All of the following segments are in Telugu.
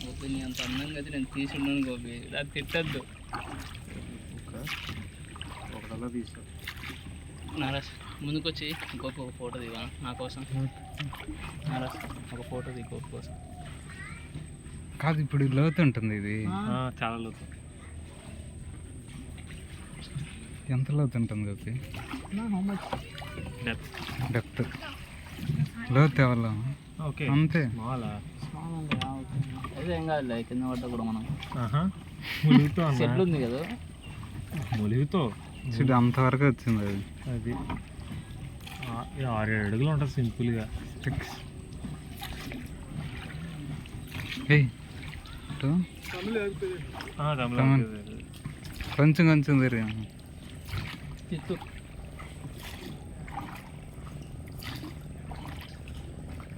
గోపి నీ అంత అందంగా అయితే నేను తీసి ఉన్నాను గోపి, దాన్ని తిట్టద్దు. ఒకటల్లా తీస్తా. నారాజ్ ముందుకు వచ్చి గోపి ఒక ఫోటో దిగా నా కోసం. నారాజ్ ఒక ఫోటో దిగు గోపి కోసం. కాదు ఇప్పుడు లోతు ఉంటుంది ఇది, చాలా లోతు. ఎంత లోతు ఉంటుంది గోపి? డెప్త్ లోతు ఎవరు ఓకే అంతే. అదే ఏం కాదు కింద పడ్డా కూడా మనం ములుగుతో సెట్లు ఉంది కదా, ములుగుతో చూడు అంతవరకు వచ్చింది అది. అది 6-7 అడుగులు ఉంటుంది సింపుల్గా. కొంచెం కొంచెం తిరిగా చిత్తూరు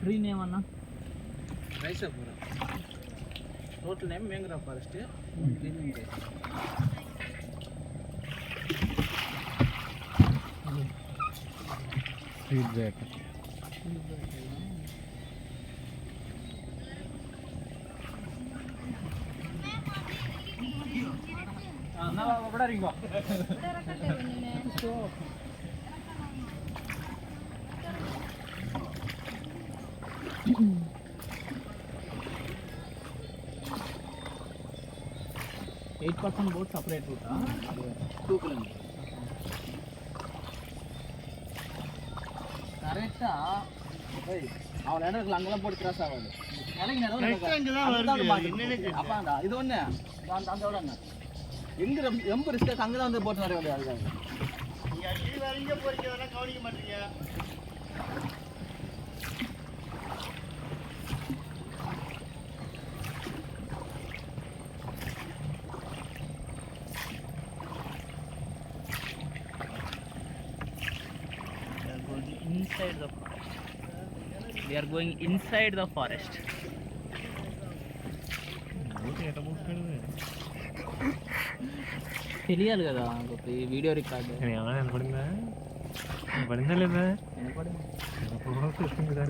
ట్రీ నేమ్ అన్నా రైసాపురం, టోటల్ నేమ్ మేంగ్రా ఫారెస్ట్. ఫీడ్బ్యాక్ కూడా రింగో 8% boat separate route, 2 kilometers. Correct. ಅವನ ಹೆಣ್ಣು ಅಂಗಲ ಬೋಟ್ ಕ್ರಾಸ್ ಆಗೋದು ಇದೊನ್ನೆ ಹೆಂಗ್ ಎಂಪು ರಿಸ್ಕ್ ಅಂಗದ ಒಂದು ಬೋಟ್ ನಡೆಯೋದು ಅದು கவனிக்க மாட்டீங்க. We are going inside the forest. తెలియాలి కదా గోపి, వీడియో రికార్డ్ ఏమైనా పడిందా లేదా?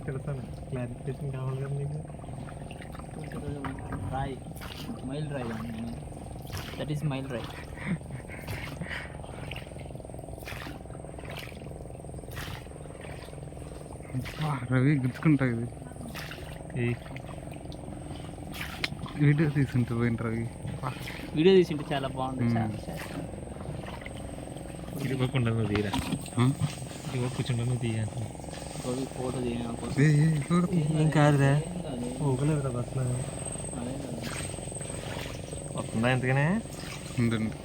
తెలుస్తాను, క్లారిఫికేషన్ కావాలి కదా మీకు. రాయ్ మైల్ రాయ్, దట్ ఈస్ మైల్ రాయ్. రవి గుర్తుకుంటా ఇది వీడియో తీసుంటే పోయిన రవి వీడియో తీసుంటే చాలా బాగుంటుంది. ఇవ్వకుండా నువ్వు తీరా, కూర్చుంటా నువ్వు తీయ ఫోటో ఏం కాదురా ఊగలేదు కదా అసలు. వస్తుందా ఎంతగానే? ఉందండి.